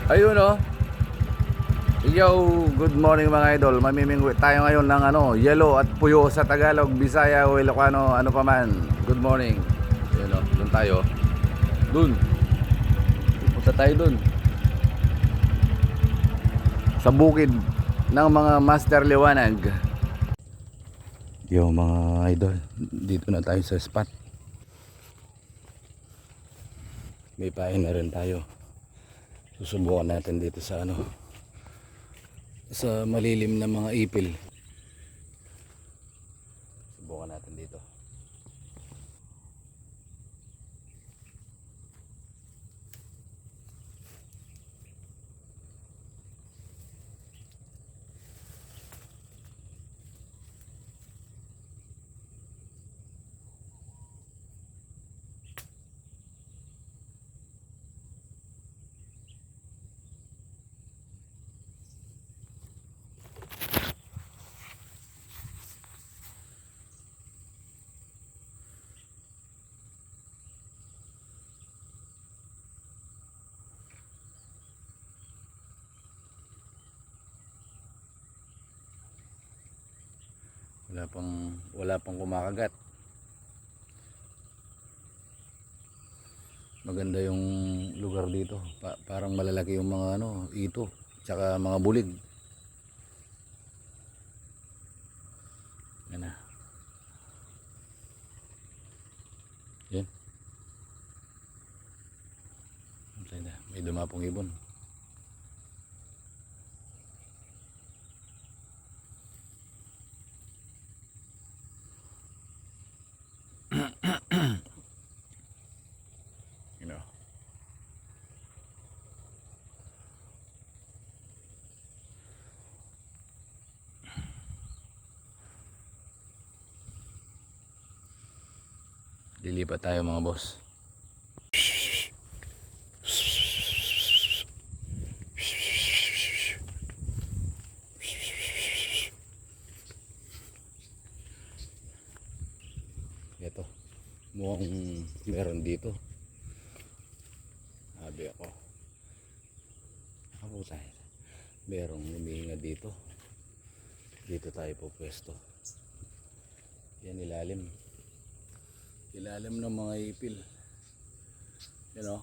Ayun oh. Yo, good morning mga idol. Mamimingwi tayo ngayon ng yellow at puyo sa Tagalog, Bisaya o Ilocano, ano pa man. Good morning. Ayun oh, doon tayo. Doon. Punta tayo doon. Sa bukid ng mga Master Liwanag. Yo mga idol, dito na tayo sa spot. May pain na rin tayo. Susubukan natin dito sa sa malilim na mga ipil. Subukan natin dito. Wala pang kumakagat. Maganda yung lugar dito. Parang malalaki yung mga ito, tsaka mga bulig. Yan na. Yan. May dumapong ibon. You know. Lilipat tayo mga boss. Ito. Mukhang meron dito. Sabi ako. Ako tayo. Merong humihinga dito. Dito tayo po pwesto. Yan ilalim. Ilalim ng mga ipil. You know.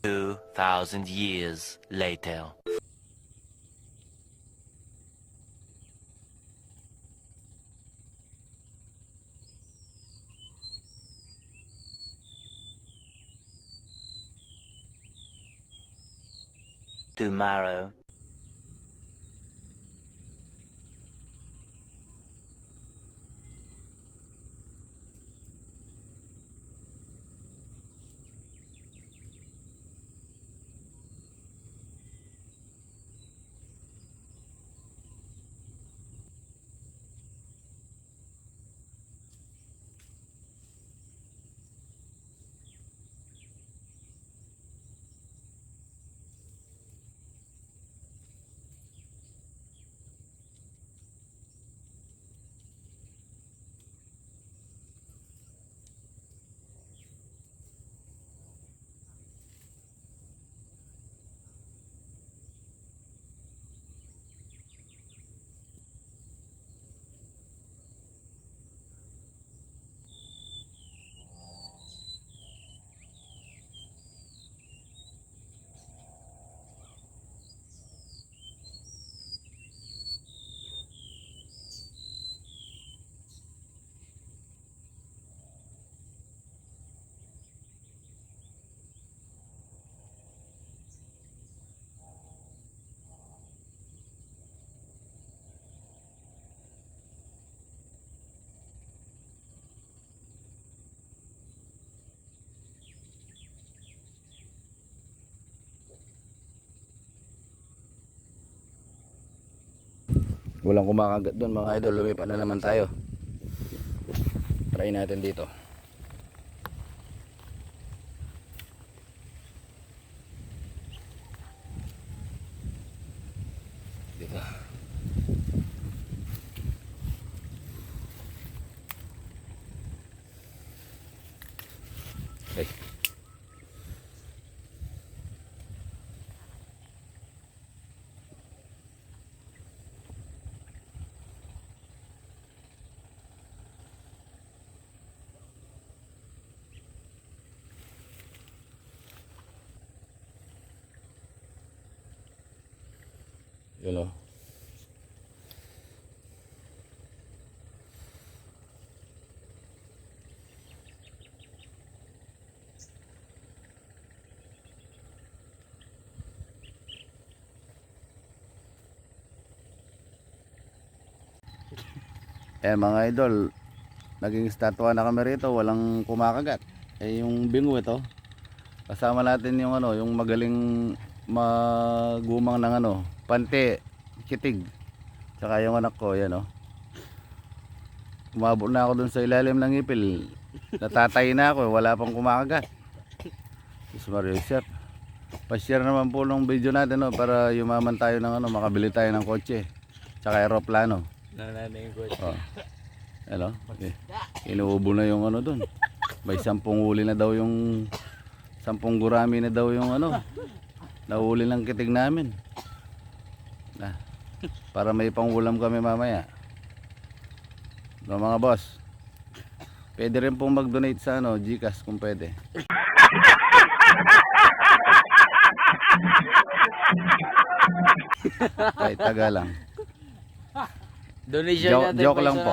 2,000 years later. Tomorrow. Walang kumakagat doon mga idol. Lumipat na naman tayo. Try natin dito. Dito. Okay. Yun o. Mga idol, naging estatwa na kami rito, walang kumakagat. Yung bingo ito, kasama natin yung yung magaling magumang ng pante, kitig. Tsaka yung anak ko, yan Umabot na ako dun sa ilalim ng ipil. Natatay na ako, wala pang kumakagat. Diyos Mario Sir. Pa-share naman po ng video natin para yumaman tayo ng makabili tayo ng kotse. Tsaka aeroplano. Oh. Hello? Okay. Inuubo na yung dun. May 10 huli na daw yung 10 gurami na daw yung nahuli ng kitig namin. Para may pangulam kami mamaya. No, mga boss. Pwede rin pong mag-donate sa GCash kung pwede. Ay, taga lang. Donation natin Joke lang po.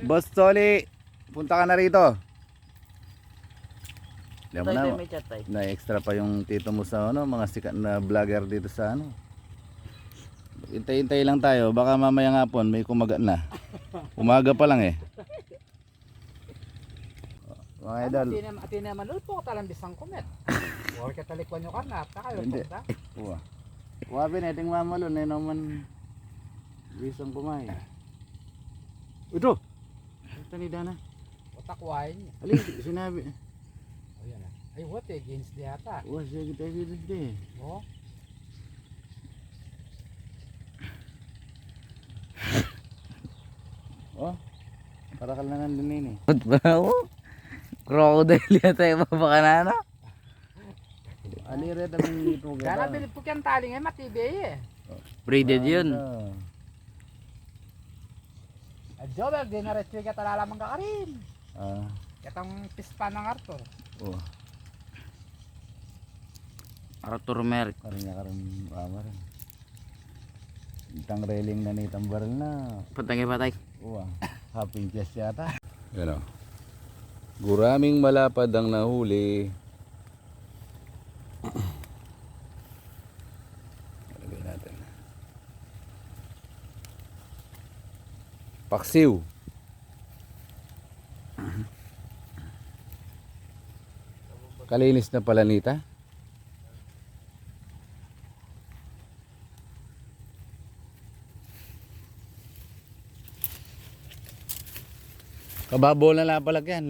Boss Toli, punta ka na rito. Alam mo na, na extra pa yung tito mo sa mga sikat na vlogger dito sa Hintay-hintay lang tayo, baka mamaya nga po may kumagat na. Umaga pa lang Mga idol. Ati naman ulit po talang bisang kumet. Huwag katalikwan nyo karna, kayo Hindi. Wabi na, iting mamalon naman bisang kumay. Ito! Ito ni Dana. Utakwain. Alin, sinabi. O yan Ay, what against di ata. Siya kita dito O? Para ka lang din Crocodile yata yung mabakanana. Alire tamang ito. Kala bilip po kyan taling matibay Braided yun. Jobel, di na rescue ka talalamang kakarin. Katang pispa ng Arthur. Arthur Merck. Karin rin. Itang railing na nitang baril na. Patay. Happy chest yata. Yan Guraming malapad ang nahuli. Lagay natin. Paksiw. Kalinis na pala nita. Kababo na lapalagyan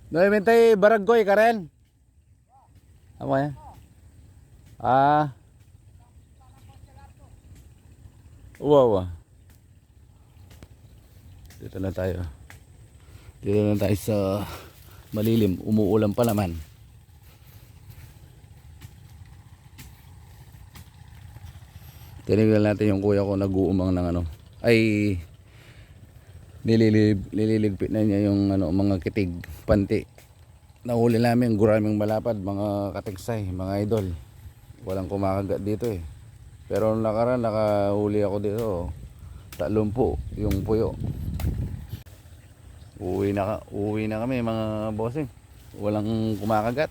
Noy mentay baranggoy Karen. Apa ya? Wow. Dito na tayo sa malilim. Umuulan pa naman. Tinignan natin yung kuya ko nag-uumang ng nililigpit na niya yung mga kitig, panti. Nahuli namin guraming malapad, mga katiksay, mga idol. Walang kumakagat dito Pero nakaraan nakahuli ako dito 30 yung puyo. Uwi na kami mga bossing. walang kumakagat.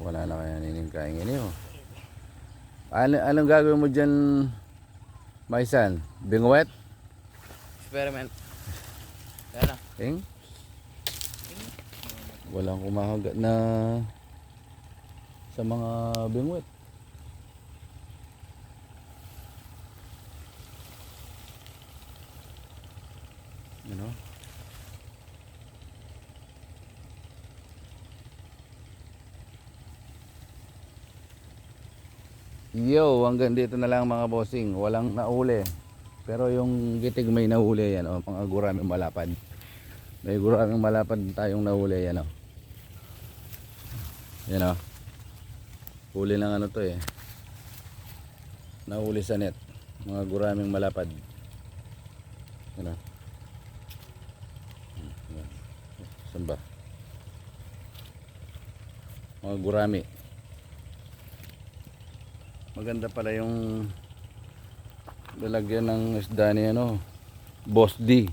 Wala na kaya niningkain ini oh. Anong gagawin mo dyan, Maisan? Bingwet? Experiment. Yan na. Ing? Walang kumakagat na sa mga bingwet. Ano? Yo, hanggang dito na lang mga bossing. Walang nauli. Pero yung gitig may nahuli yan, oh, mga guraming malapad. May guraming malapad tayong nahuli yan, oh. Yan, oh. Huli ng ano to eh. Nahuli sa net. Mga guraming malapad. Yan, oh. Yan. Saan ba? Mga gurami. Maganda pala yung lalagyan ng isda ni ano, Boss D.